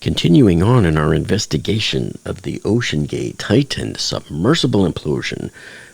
Continuing on in our investigation of the OceanGate Titan Submersible Implosion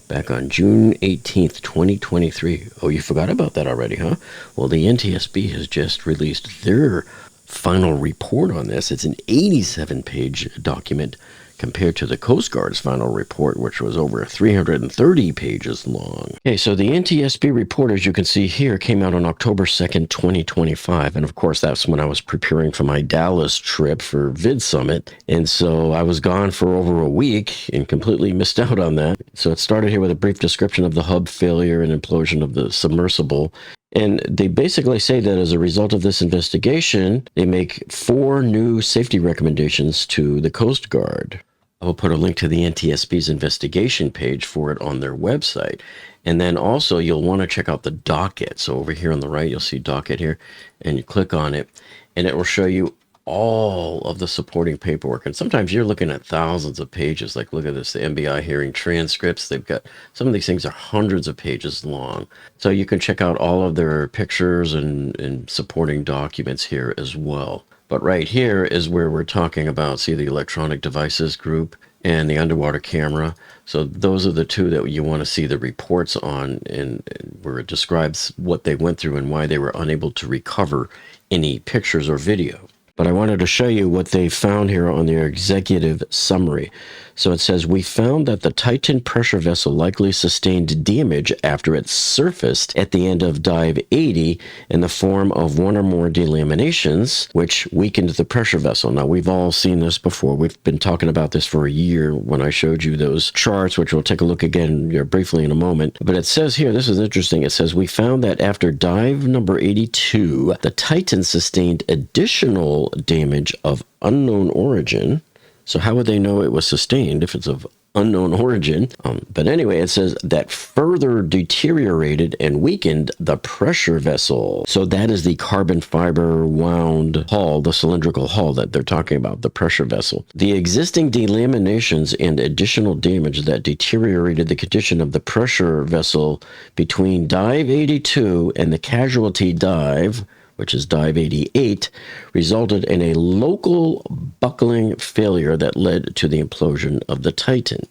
back on June 18th, 2023. Oh, you forgot about that already, huh? Well, the NTSB has just released their final report on this. It's an 87-page document compared to the Coast Guard's final report, which was over 330 pages long. Okay, so the NTSB report, as you can see here, came out on October 2nd, 2025. And of course, that's when I was preparing for my Dallas trip for Vid Summit. And so I was gone for over a week and completely missed out on that. So it started here with a brief description of the hub failure and implosion of the submersible. And they basically say that as a result of this investigation, they make 4 new safety recommendations to the Coast Guard. I will put a link to the NTSB's investigation page for it on their website. And then also you'll want to check out the docket. So over here on the right, you'll see docket here, and you click on it, and it will show you all of the supporting paperwork. And sometimes you're looking at thousands of pages. Like, look at this, the MBI hearing transcripts. They've got, some of these things are hundreds of pages long. So you can check out all of their pictures and supporting documents here as well. But right here is where we're talking about, see, the electronic devices group and the underwater camera. So those are the two that you want to see the reports on, and where it describes what they went through and why they were unable to recover any pictures or video. But I wanted to show you what they found here on their executive summary. So it says, we found that the Titan pressure vessel likely sustained damage after it surfaced at the end of dive 80 in the form of 1 or more delaminations, which weakened the pressure vessel. Now, we've all seen this before. We've been talking about this for a year when I showed you those charts, which we'll take a look again briefly in a moment. But it says here, this is interesting. It says, we found that after dive number 82, the Titan sustained additional damage of unknown origin. So how would they know it was sustained if it's of unknown origin? But anyway, it says that further deteriorated and weakened the pressure vessel. So that is the carbon fiber wound hull, the cylindrical hull that they're talking about, the pressure vessel. The existing delaminations and additional damage that deteriorated the condition of the pressure vessel between dive 82 and the casualty dive, which is dive 88, resulted in a local buckling failure that led to the implosion of the Titan.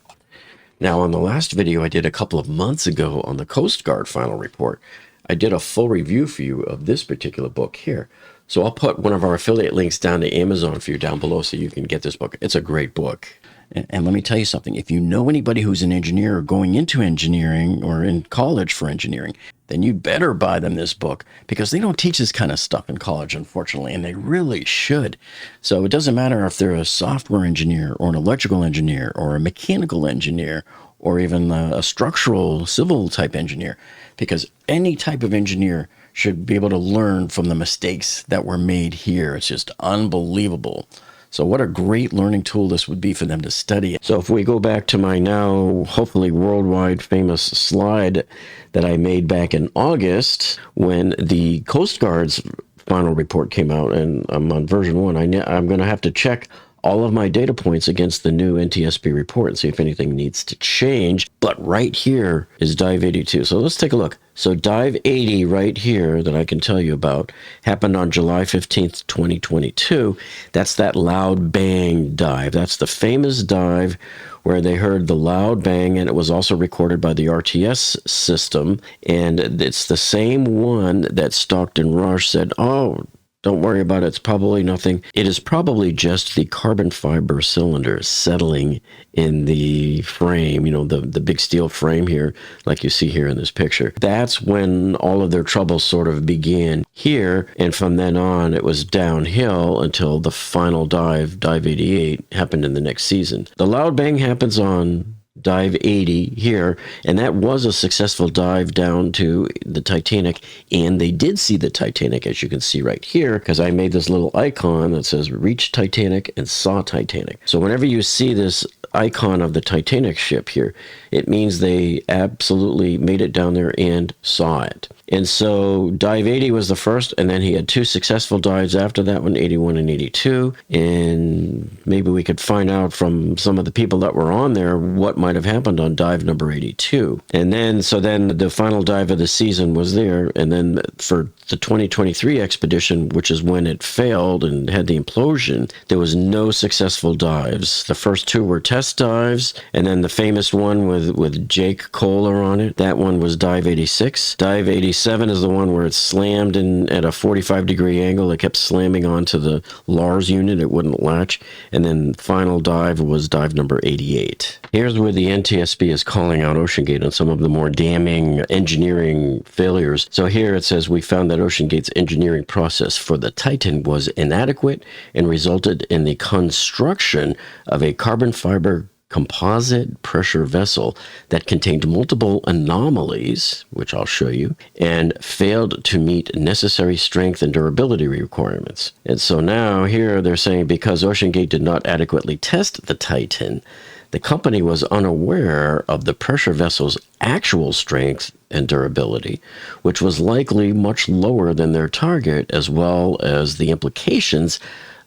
Now, on the last video I did a couple of months ago on the Coast Guard final report, I did a full review for you of this particular book here. So I'll put one of our affiliate links down to Amazon for you down below so you can get this book. It's a great book. And let me tell you something. If you know anybody who's an engineer or going into engineering or in college for engineering, then you'd better buy them this book, because they don't teach this kind of stuff in college, unfortunately, and they really should. So it doesn't matter if they're a software engineer or an electrical engineer or a mechanical engineer or even a structural civil type engineer, because any type of engineer should be able to learn from the mistakes that were made here. It's just unbelievable. So what a great learning tool this would be for them to study. So if we go back to my now hopefully worldwide famous slide that I made back in August when the Coast Guard's final report came out, and I'm on version 1, I'm going to have to check all of my data points against the new NTSB report and see if anything needs to change. But right here is dive 82. So let's take a look. So dive 80 right here that I can tell you about happened on July 15th, 2022. That's that loud bang dive. That's the famous dive where they heard the loud bang, and it was also recorded by the RTS system. And it's the same one that Stockton Rush said, oh, don't worry about it. It's probably nothing. It is probably just the carbon fiber cylinder settling in the frame, you know, the big steel frame here, like you see here in this picture. That's when all of their troubles sort of began here. And from then on, it was downhill until the final dive, dive 88, happened in the next season. The loud bang happens on dive 80 here, and that was a successful dive down to the Titanic, and they did see the Titanic, as you can see right here, because I made this little icon that says reach Titanic and saw Titanic. So whenever you see this icon of the Titanic ship here, it means they absolutely made it down there and saw it. And so dive 80 was the first, and then he had 2 successful dives after that one, 81 and 82. And maybe we could find out from some of the people that were on there what might might have happened on dive number 82. And then, so then the final dive of the season was there. And then for the 2023 expedition, which is when it failed and had the implosion, there was no successful dives. The first two were test dives, and then the famous one with Jake Kohler on it, that one was dive 86. Dive 87 is the one where it slammed in at a 45-degree angle. It kept slamming onto the Lars unit. It wouldn't latch. And then final dive was dive number 88. Here's where the NTSB is calling out OceanGate on some of the more damning engineering failures. So here it says, we found that OceanGate's engineering process for the Titan was inadequate and resulted in the construction of a carbon fiber composite pressure vessel that contained multiple anomalies, which I'll show you, and failed to meet necessary strength and durability requirements. And so now here they're saying because OceanGate did not adequately test the Titan, the company was unaware of the pressure vessel's actual strength and durability, which was likely much lower than their target, as well as the implications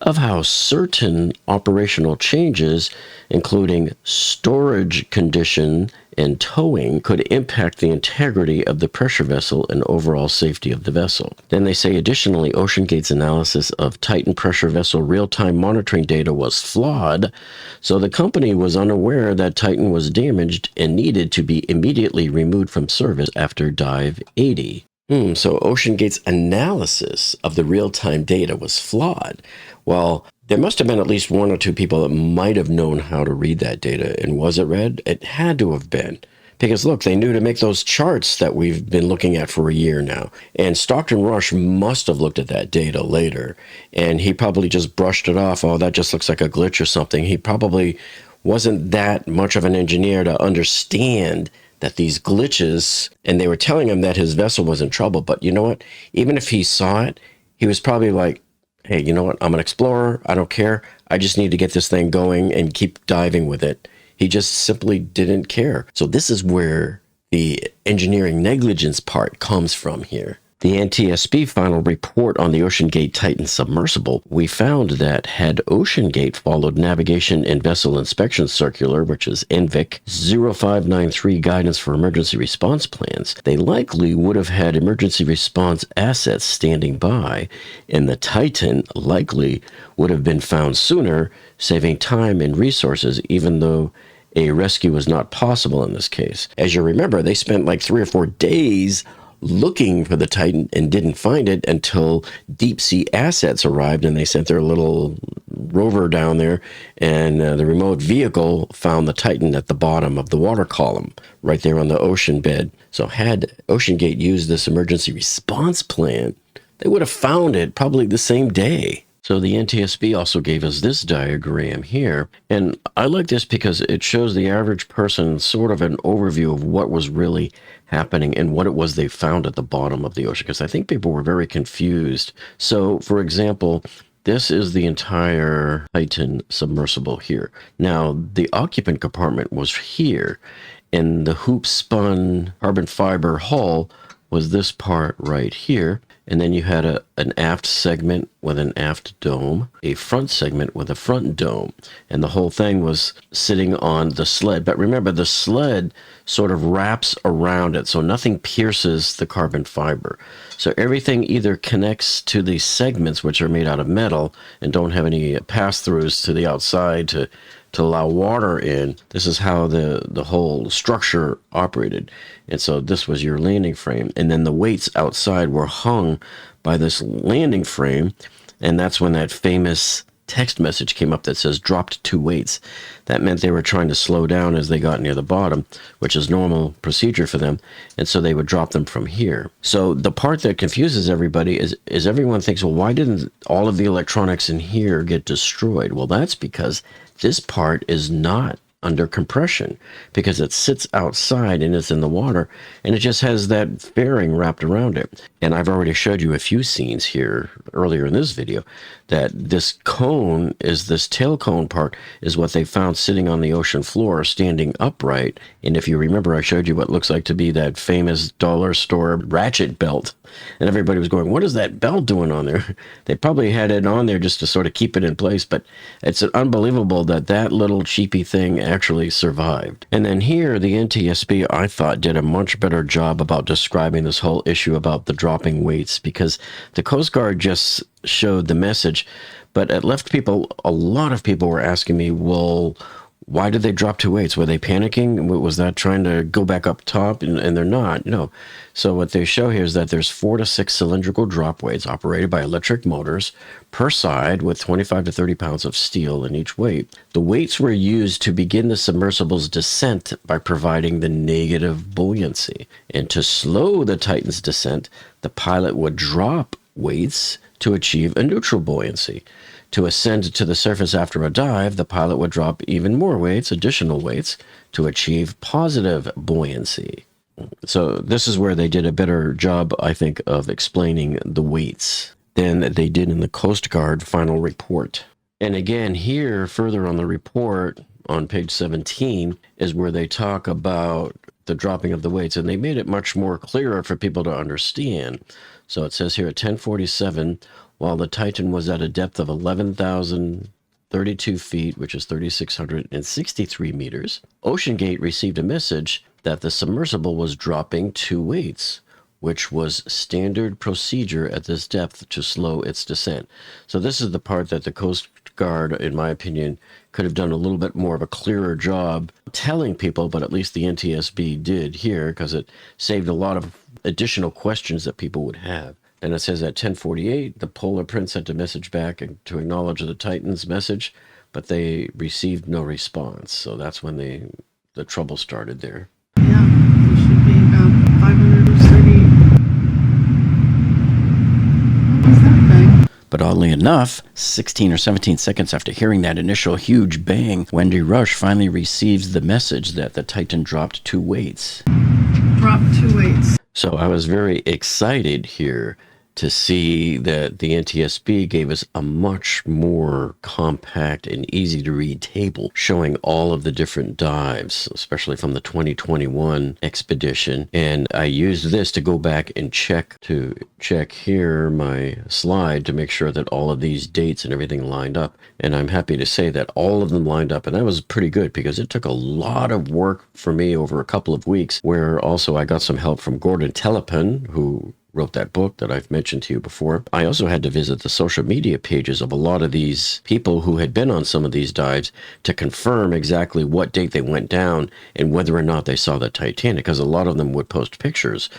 of how certain operational changes, including storage condition and towing, could impact the integrity of the pressure vessel and overall safety of the vessel. Then they say, additionally, OceanGate's analysis of Titan pressure vessel real-time monitoring data was flawed, so the company was unaware that Titan was damaged and needed to be immediately removed from service after dive 80. So OceanGate's analysis of the real-time data was flawed. Well, there must have been at least one or two people that might have known how to read that data. And was it read? It had to have been. Because look, they knew to make those charts that we've been looking at for a year now. And Stockton Rush must have looked at that data later. And he probably just brushed it off. Oh, that just looks like a glitch or something. He probably wasn't that much of an engineer to understand that these glitches, and they were telling him that his vessel was in trouble. But you know what? Even if he saw it, he was probably like, hey, you know what? I'm an explorer. I don't care. I just need to get this thing going and keep diving with it. He just simply didn't care. So this is where the engineering negligence part comes from here. The NTSB final report on the OceanGate Titan Submersible, we found that had OceanGate followed Navigation and Vessel Inspection Circular, which is NVIC 0593 Guidance for Emergency Response Plans, they likely would have had emergency response assets standing by, and the Titan likely would have been found sooner, saving time and resources, even though a rescue was not possible in this case. As you remember, they spent like 3 or 4 days looking for the Titan and didn't find it until deep sea assets arrived, and they sent their little rover down there, and the remote vehicle found the Titan at the bottom of the water column right there on the ocean bed. So had OceanGate used this emergency response plan, they would have found it probably the same day. So the NTSB also gave us this diagram here, and I like this because it shows the average person sort of an overview of what was really happening and what it was they found at the bottom of the ocean, because I think people were very confused. So, for example, this is the entire Titan submersible here. Now, the occupant compartment was here, and the hoop-spun carbon fiber hull was this part right here. And then you had an aft segment with an aft dome, a front segment with a front dome, and the whole thing was sitting on the sled. But remember, the sled sort of wraps around it, so nothing pierces the carbon fiber. So everything either connects to these segments, which are made out of metal and don't have any pass-throughs to the outside to allow water in. This is how the whole structure operated. And so this was your landing frame. And then the weights outside were hung by this landing frame. And that's when that famous text message came up that says dropped 2 weights. That meant they were trying to slow down as they got near the bottom, which is normal procedure for them. And so they would drop them from here. So the part that confuses everybody is everyone thinks, well, why didn't all of the electronics in here get destroyed? Well, that's because this part is not under compression, because it sits outside and it's in the water, and it just has that fairing wrapped around it. And I've already showed you a few scenes here earlier in this video that this cone is, this tail cone part is what they found sitting on the ocean floor standing upright. And if you remember, I showed you what looks like to be that famous dollar store ratchet belt. And everybody was going, what is that belt doing on there? They probably had it on there just to sort of keep it in place, but it's unbelievable that that little cheapy thing actually survived. And then here, the NTSB, I thought, did a much better job about describing this whole issue about the dropping weights, because the Coast Guard just showed the message, but it left people, a lot of people were asking me, well, why did they drop 2 weights? Were they panicking? Was that trying to go back up top? And they're not, no. So what they show here is that there's 4 to 6 cylindrical drop weights operated by electric motors per side with 25 to 30 pounds of steel in each weight. The weights were used to begin the submersible's descent by providing the negative buoyancy. And to slow the Titan's descent, the pilot would drop weights to achieve a neutral buoyancy. To ascend to the surface after a dive, the pilot would drop even more weights, additional weights, to achieve positive buoyancy. So this is where they did a better job, I think, of explaining the weights than they did in the Coast Guard final report. And again, here, further on the report, on page 17, is where they talk about the dropping of the weights, and they made it much more clearer for people to understand. So it says here at 10:47, while the Titan was at a depth of 11,032 feet, which is 3,663 meters, OceanGate received a message that the submersible was dropping 2 weights, which was standard procedure at this depth to slow its descent. So this is the part that the Coast Guard, in my opinion, could have done a little bit more of a clearer job telling people, but at least the NTSB did here, because it saved a lot of additional questions that people would have. And it says at 10:48, the Polar Prince sent a message back to acknowledge the Titan's message, but they received no response. So that's when the trouble started there. Yeah, it should be about 530. What was that bang? But oddly enough, 16 or 17 seconds after hearing that initial huge bang, Wendy Rush finally receives the message that the Titan dropped 2 weights. Dropped 2 weights. So I was very excited here to see that the NTSB gave us a much more compact and easy to read table showing all of the different dives, especially from the 2021 expedition. And I used this to go back and check here my slide to make sure that all of these dates and everything lined up. And I'm happy to say that all of them lined up, and that was pretty good because it took a lot of work for me over a couple of weeks, where also I got some help from Gordon Telepin, who wrote that book that I've mentioned to you before. I also had to visit the social media pages of a lot of these people who had been on some of these dives to confirm exactly what date they went down and whether or not they saw the Titanic, because a lot of them would post pictures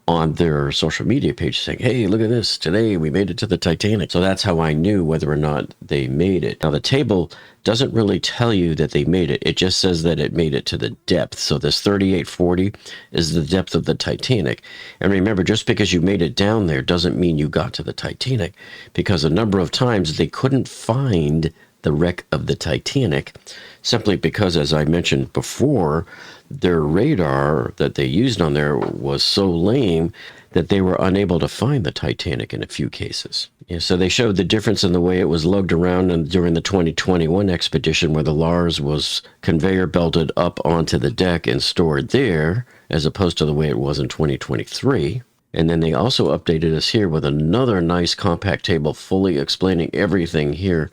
on their social media page saying, hey, look at this, today we made it to the Titanic. So that's how I knew whether or not they made it. Now the table doesn't really tell you that they made it. It just says that it made it to the depth. So this 3840 is the depth of the Titanic. And remember, just because you made it down there doesn't mean you got to the Titanic, because a number of times they couldn't find the wreck of the Titanic, simply because, as I mentioned before, their radar that they used on there was so lame that they were unable to find the Titanic in a few cases. Yeah, so they showed the difference in the way it was lugged around during the 2021 expedition, where the Lars was conveyor belted up onto the deck and stored there, as opposed to the way it was in 2023. And then they also updated us here with another nice compact table fully explaining everything here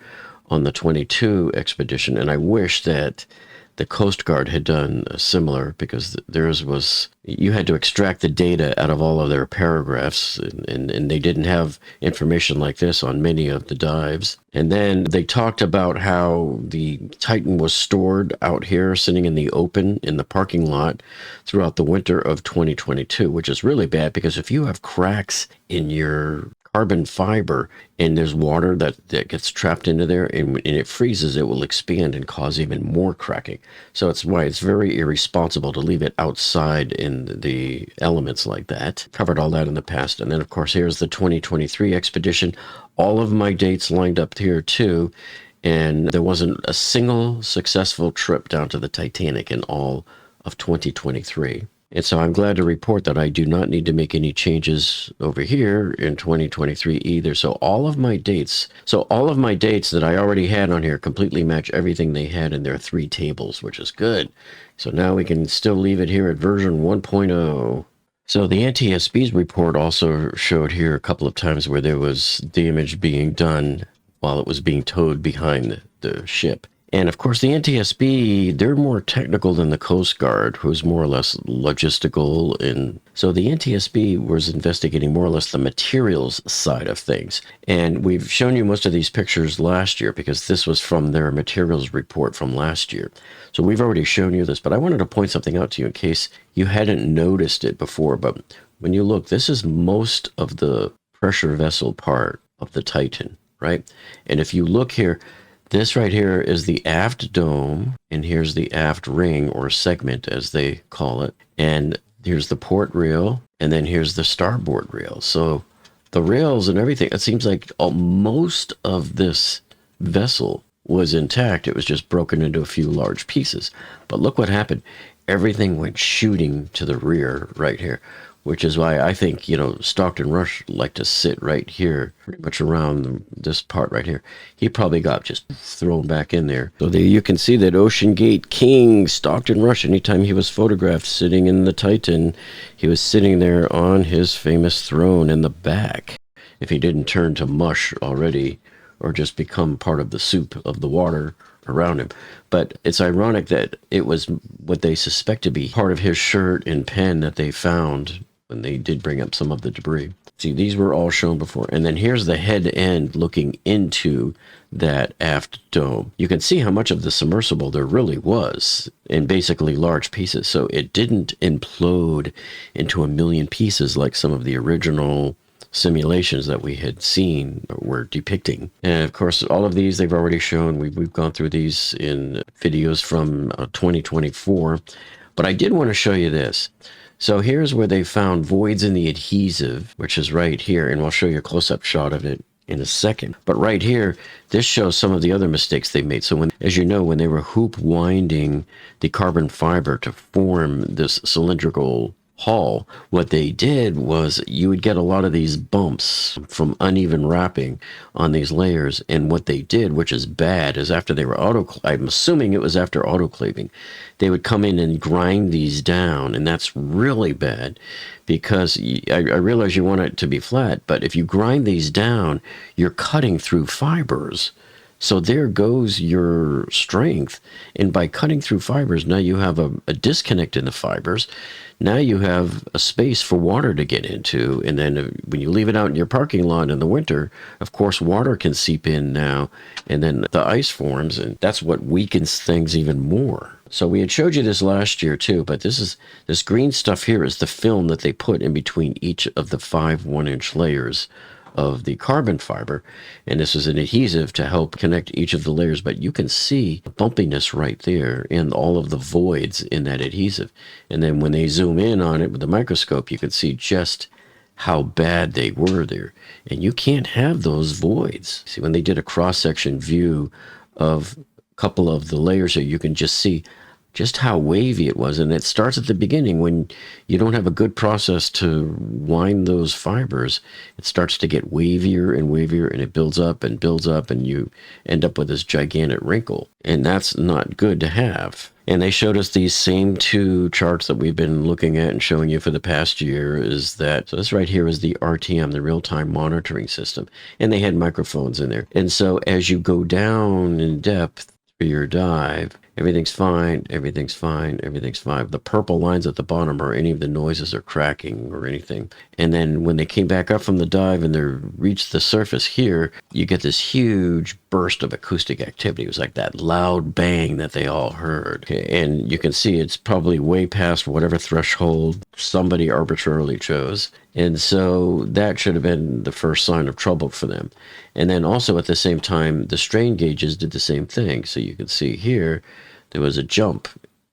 on the 22 expedition. And I wish that the Coast Guard had done similar, because theirs was, you had to extract the data out of all of their paragraphs, and they didn't have information like this on many of the dives. And then they talked about how the Titan was stored out here, sitting in the open in the parking lot throughout the winter of 2022, which is really bad, because if you have cracks in your carbon fiber and there's water that gets trapped into there and it freezes, it will expand and cause even more cracking. So it's why it's very irresponsible to leave it outside in the elements like that. Covered all that in the past. And then of course here's the 2023 expedition. All of my dates lined up here too, and there wasn't a single successful trip down to the Titanic in all of 2023. And so I'm glad to report that I do not need to make any changes over here in 2023 either. So all of my dates that I already had on here completely match everything they had in their 3 tables, which is good. So now we can still leave it here at version 1.0. So the NTSB's report also showed here a couple of times where there was damage being done while it was being towed behind the ship. And of course, the NTSB, they're more technical than the Coast Guard, who's more or less logistical. And so the NTSB was investigating more or less the materials side of things. And we've shown you most of these pictures last year because this was from their materials report from last year. So we've already shown you this, but I wanted to point something out to you in case you hadn't noticed it before. But when you look, this is most of the pressure vessel part of the Titan, right? And if you look here, this right here is the aft dome, and here's the aft ring or segment as they call it. And here's the port rail, and then here's the starboard rail. So the rails and everything, it seems like most of this vessel was intact. It was just broken into a few large pieces. But look what happened. Everything went shooting to the rear right here, which is why I think, Stockton Rush liked to sit right here, pretty much around this part right here. He probably got just thrown back in there. So there you can see that OceanGate King Stockton Rush, anytime he was photographed sitting in the Titan, he was sitting there on his famous throne in the back. If he didn't turn to mush already, or just become part of the soup of the water around him. But it's ironic that it was what they suspect to be part of his shirt and pen that they found when they did bring up some of the debris. See, these were all shown before. And then here's the head end looking into that aft dome. You can see how much of the submersible there really was in basically large pieces. So it didn't implode into a million pieces like some of the original simulations that we had seen were depicting. And of course, all of these they've already shown. We've gone through these in videos from 2024. But I did want to show you this. So here's where they found voids in the adhesive, which is right here, and we'll show you a close-up shot of it in a second. But right here, this shows some of the other mistakes they made. So as you know, when they were hoop winding the carbon fiber to form this cylindrical hull, what they did was you would get a lot of these bumps from uneven wrapping on these layers. And what they did, which is bad, is after they were I'm assuming it was after autoclaving, they would come in and grind these down. And that's really bad because I realize you want it to be flat, but if you grind these down, you're cutting through fibers. So there goes your strength. And by cutting through fibers, now you have a disconnect in the fibers. Now you have a space for water to get into. And then when you leave it out in your parking lot in the winter, of course, water can seep in now. And then the ice forms. And that's what weakens things even more. So we had showed you this last year too, but this green stuff here is the film that they put in between each of the 5 1-inch layers of the carbon fiber, and this is an adhesive to help connect each of the layers. But you can see the bumpiness right there and all of the voids in that adhesive. And then when they zoom in on it with the microscope, you can see just how bad they were there. And you can't have those voids. See, when they did a cross-section view of a couple of the layers here, you can just see just how wavy it was. And it starts at the beginning when you don't have a good process to wind those fibers. It starts to get wavier and wavier, and it builds up, and you end up with this gigantic wrinkle. And that's not good to have. And they showed us these same 2 charts that we've been looking at and showing you for the past year. Is that, so this right here is the RTM, the real-time monitoring system. And they had microphones in there. And so as you go down in depth for your dive, everything's fine, everything's fine, everything's fine. The purple lines at the bottom are any of the noises or cracking or anything. And then when they came back up from the dive and they reached the surface here, you get this huge burst of acoustic activity. It was like that loud bang that they all heard. Okay, and you can see it's probably way past whatever threshold somebody arbitrarily chose. And so that should have been the first sign of trouble for them. And then also at the same time, the strain gauges did the same thing. So you can see here, there was a jump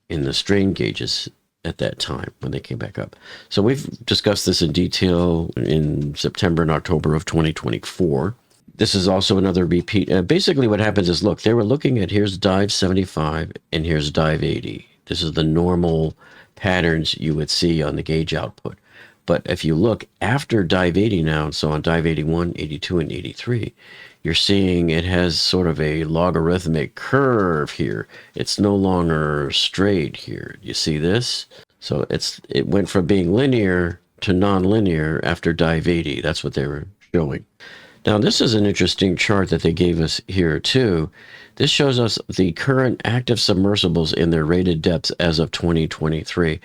in the strain gauges at that time when they came back up. So we've discussed this in detail in September and October of 2024. This is also another repeat. Basically what happens is, look, they were looking at, here's dive 75 and here's dive 80. This is the normal patterns you would see on the gauge output. But if you look after dive 80 now, so on dive 81, 82, and 83, you're seeing it has sort of a logarithmic curve here. It's no longer straight here. You see this? So it went from being linear to non-linear after dive 80. That's what they were showing. Now, this is an interesting chart that they gave us here, too. This shows us the current active submersibles in their rated depths as of 2023.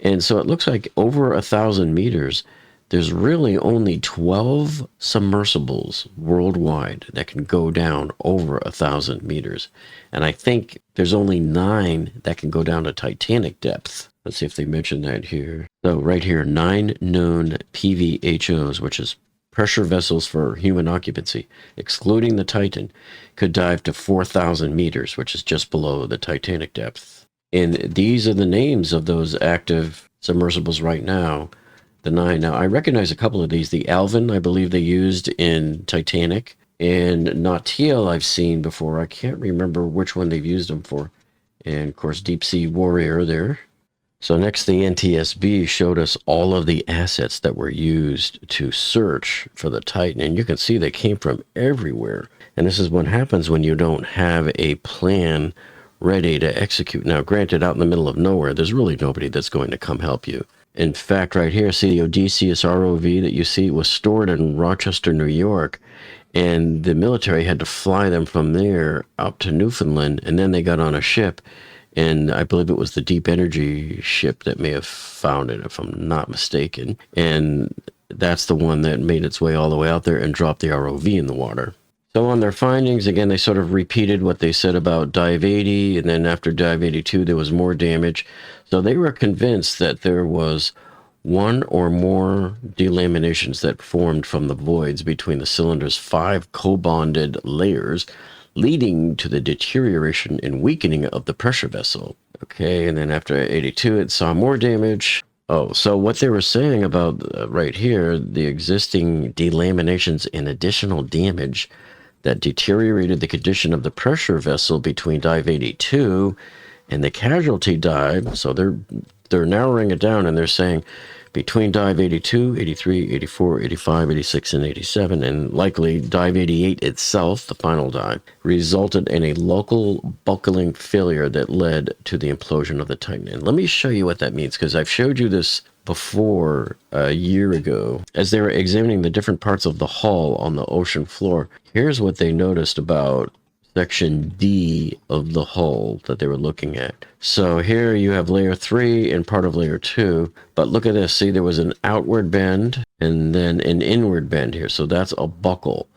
And so it looks like over 1,000 meters, there's really only 12 submersibles worldwide that can go down over 1,000 meters. And I think there's only 9 that can go down to Titanic depth. Let's see if they mention that here. So right here, 9 known PVHOs, which is pressure vessels for human occupancy, excluding the Titan, could dive to 4,000 meters, which is just below the Titanic depth. And these are the names of those active submersibles right now, the 9. Now, I recognize a couple of these. The Alvin, I believe they used in Titanic, and Nautiel I've seen before. I can't remember which one they've used them for. And, of course, Deep Sea Warrior there. So next, the NTSB showed us all of the assets that were used to search for the Titan. And you can see they came from everywhere. And this is what happens when you don't have a plan ready to execute. Now, granted, out in the middle of nowhere, there's really nobody that's going to come help you. In fact, right here, see the Odysseus ROV that you see was stored in Rochester, New York. And the military had to fly them from there up to Newfoundland. And then they got on a ship. And I believe it was the Deep Energy ship that may have found it, if I'm not mistaken. And that's the one that made its way all the way out there and dropped the ROV in the water. So on their findings, again, they sort of repeated what they said about Dive 80. And then after Dive 82, there was more damage. So they were convinced that there was one or more delaminations that formed from the voids between the cylinder's 5 co-bonded layers, leading to the deterioration and weakening of the pressure vessel. Okay, and then after 82, it saw more damage. Oh, so what they were saying about right here, the existing delaminations and additional damage that deteriorated the condition of the pressure vessel between dive 82 and the casualty dive. So they're narrowing it down, and they're saying between dive 82, 83, 84, 85, 86, and 87, and likely dive 88 itself, the final dive, resulted in a local buckling failure that led to the implosion of the Titan. And let me show you what that means, because I've showed you this before a year ago. As they were examining the different parts of the hull on the ocean floor, here's what they noticed about section D of the hull that they were looking at. So here you have layer 3 and part of layer 2, but look at this. See, there was an outward bend and then an inward bend here. So that's a buckle.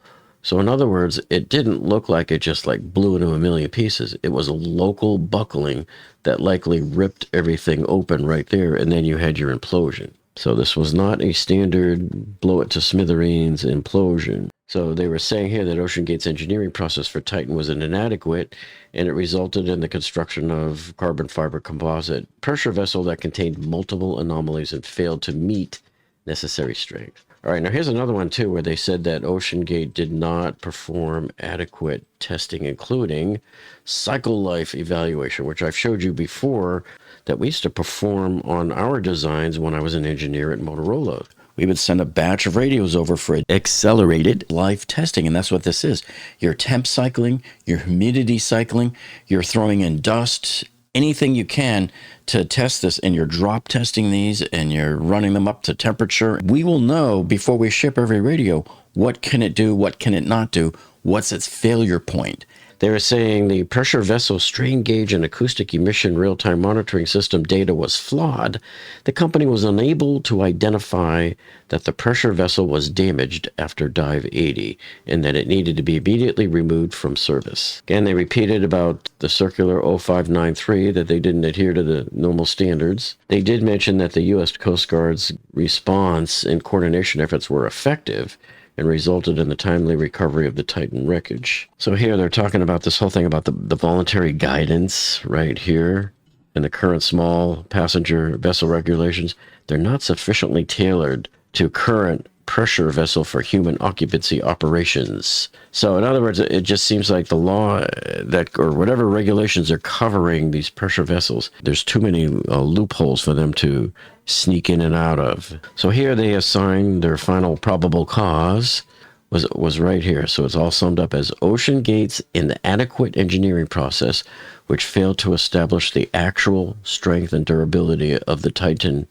So in other words, it didn't look like it just like blew into a million pieces. It was a local buckling that likely ripped everything open right there, and then you had your implosion. So this was not a standard blow it to smithereens implosion. So they were saying here that OceanGate's engineering process for Titan was inadequate, and it resulted in the construction of carbon fiber composite pressure vessel that contained multiple anomalies and failed to meet necessary strength. All right, now here's another one too, where they said that OceanGate did not perform adequate testing, including cycle life evaluation, which I've showed you before that we used to perform on our designs when I was an engineer at Motorola. We would send a batch of radios over for accelerated life testing, and that's what this is. You're temp cycling, you're humidity cycling, you're throwing in dust, anything you can to test this, and you're drop testing these, and you're running them up to temperature. We will know before we ship every radio, what can it do, what can it not do, what's its failure point. They were saying the pressure vessel strain gauge and acoustic emission real-time monitoring system data was flawed. The company was unable to identify that the pressure vessel was damaged after dive 80 and that it needed to be immediately removed from service. Again, they repeated about the circular 0593 that they didn't adhere to the normal standards. They did mention that the U.S. Coast Guard's response and coordination efforts were effective and resulted in the timely recovery of the Titan wreckage. So here they're talking about this whole thing about the voluntary guidance right here in the current small passenger vessel regulations. They're not sufficiently tailored to current pressure vessel for human occupancy operations. So in other words, it just seems like the law that, or whatever regulations are covering these pressure vessels, there's too many loopholes for them to sneak in and out of. So here they assign their final probable cause was right here. So it's all summed up as OceanGate's inadequate engineering process, which failed to establish the actual strength and durability of the Titan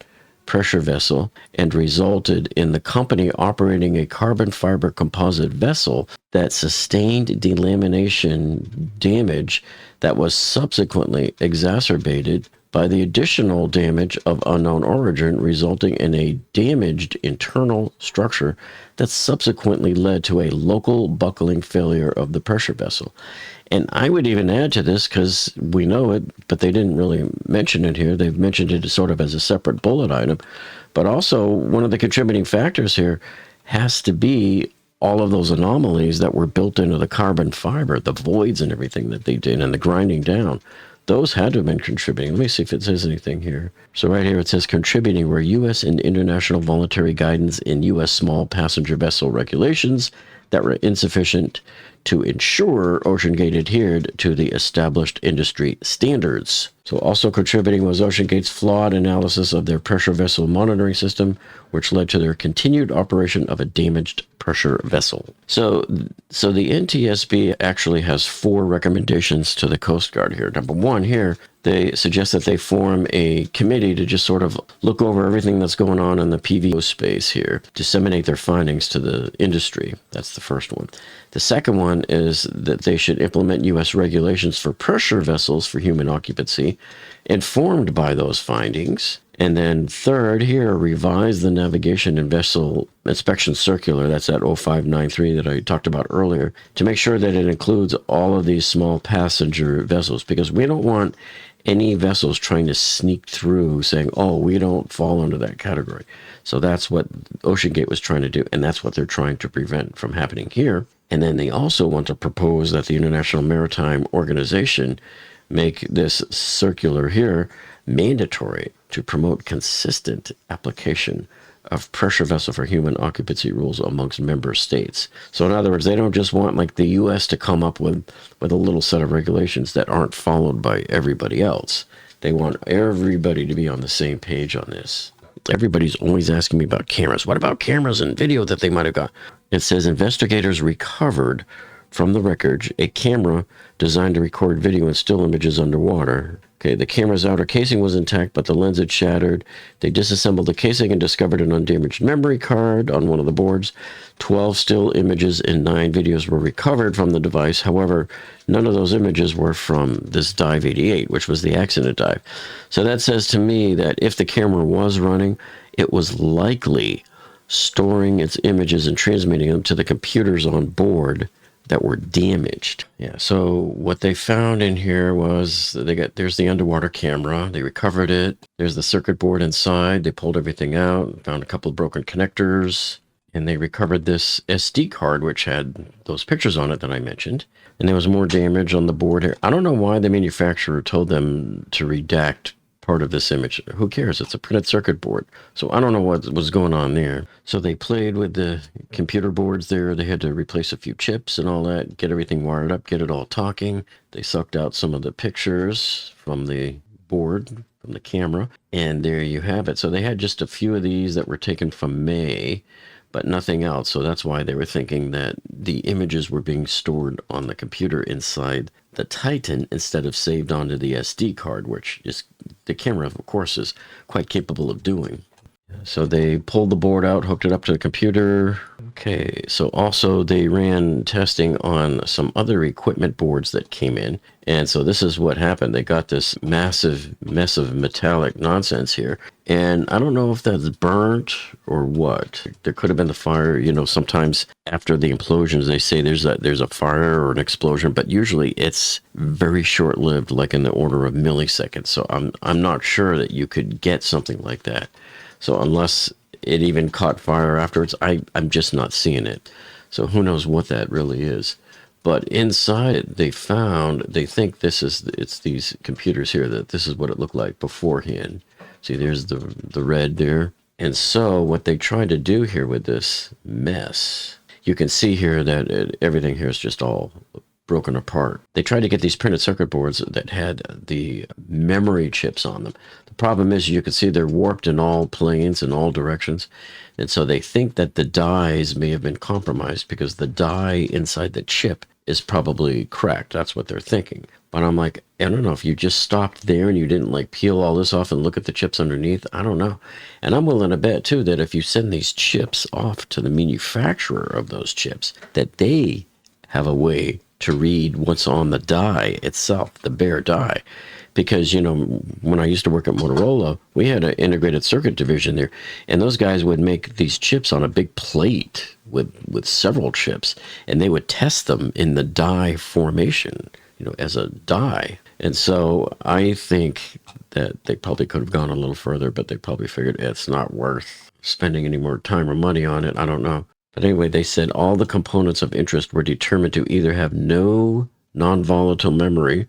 pressure vessel and resulted in the company operating a carbon fiber composite vessel that sustained delamination damage that was subsequently exacerbated by the additional damage of unknown origin, resulting in a damaged internal structure that subsequently led to a local buckling failure of the pressure vessel. And I would even add to this, because we know it, but they didn't really mention it here. They've mentioned it sort of as a separate bullet item. But also, one of the contributing factors here has to be all of those anomalies that were built into the carbon fiber, the voids and everything that they did, and the grinding down. Those had to have been contributing. Let me see if it says anything here. So right here it says contributing were U.S. and international voluntary guidance in U.S. small passenger vessel regulations that were insufficient to ensure OceanGate adhered to the established industry standards. So also contributing was OceanGate's flawed analysis of their pressure vessel monitoring system, which led to their continued operation of a damaged pressure vessel. So the NTSB actually has 4 recommendations to the Coast Guard here. Number 1 here, they suggest that they form a committee to just sort of look over everything that's going on in the PVO space here, disseminate their findings to the industry. That's the first one. The second one is that they should implement U.S. regulations for pressure vessels for human occupancy, informed by those findings. And then third here, revise the navigation and vessel inspection circular, that's that 0593 that I talked about earlier, to make sure that it includes all of these small passenger vessels, because we don't want any vessels trying to sneak through saying, oh, we don't fall under that category. So that's what OceanGate was trying to do, and that's what they're trying to prevent from happening here. And then they also want to propose that the International Maritime Organization make this circular here mandatory to promote consistent application of pressure vessel for human occupancy rules amongst member states. So in other words, they don't just want like the U.S. to come up with a little set of regulations that aren't followed by everybody else. They want everybody to be on the same page on this. Everybody's always asking me about cameras. What about cameras and video that they might have got? It says investigators recovered from the wreckage a camera designed to record video and still images underwater. Okay, the camera's outer casing was intact, but the lens had shattered. They disassembled the casing and discovered an undamaged memory card on one of the boards. 12 still images and 9 videos were recovered from the device. However, none of those images were from this dive 88, which was the accident dive. So that says to me that if the camera was running, it was likely storing its images and transmitting them to the computers on board that were damaged. Yeah, so what they found in here was there's the underwater camera. They recovered it. There's the circuit board inside. They pulled everything out, found a couple of broken connectors, and they recovered this SD card, which had those pictures on it that I mentioned. And there was more damage on the board here. I don't know why the manufacturer told them to redact part of this image. Who cares? It's a printed circuit board. So I don't know what was going on there. So they played with the computer boards there. They had to replace a few chips and all that, get everything wired up, get it all talking. They sucked out some of the pictures from the board, from the camera, and there you have it. So they had just a few of these that were taken from May, but nothing else. So that's why they were thinking that the images were being stored on the computer inside the Titan instead of saved onto the SD card, which is the camera, of course, is quite capable of doing. So they pulled the board out, hooked it up to the computer. Okay, so also they ran testing on some other equipment boards that came in. And so this is what happened. They got this massive mess of metallic nonsense here. And I don't know if that's burnt or what. There could have been the fire. You know, sometimes after the implosions, they say there's a fire or an explosion, but usually it's very short-lived, like in the order of milliseconds. So I'm not sure that you could get something like that. So unless it even caught fire afterwards, I'm just not seeing it. So who knows what that really is. But inside it, they think it's these computers here, that this is what it looked like beforehand. See, there's the red there. And so what they tried to do here with this mess, you can see here that everything here is just all broken apart. They tried to get these printed circuit boards that had the memory chips on them. The problem is you can see they're warped in all planes in all directions. And so they think that the dies may have been compromised because the die inside the chip is probably correct. That's what they're thinking. But I'm like, I don't know if you just stopped there and you didn't like peel all this off and look at the chips underneath. I don't know. And I'm willing to bet too that if you send these chips off to the manufacturer of those chips, that they have a way to read what's on the die itself, the bare die. Because, you know, when I used to work at Motorola, we had an integrated circuit division there, and those guys would make these chips on a big plate with several chips, and they would test them in the die formation, you know, as a die. And so I think that they probably could have gone a little further, but they probably figured it's not worth spending any more time or money on it. I don't know. But anyway, they said all the components of interest were determined to either have no non-volatile memory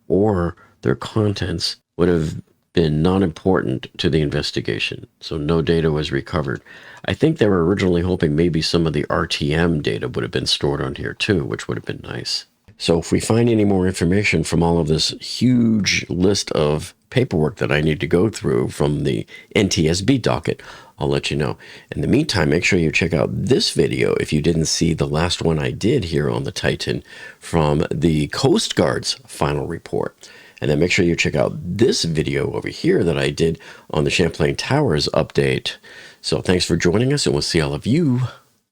or their contents would have been non-important to the investigation, so no data was recovered. I think they were originally hoping maybe some of the RTM data would have been stored on here too, which would have been nice. So if we find any more information from all of this huge list of paperwork that I need to go through from the NTSB docket, I'll let you know. In the meantime, make sure you check out this video if you didn't see the last one I did here on the Titan from the Coast Guard's final report. And then make sure you check out this video over here that I did on the Champlain Towers update. So thanks for joining us, and we'll see all of you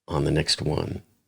on the next one.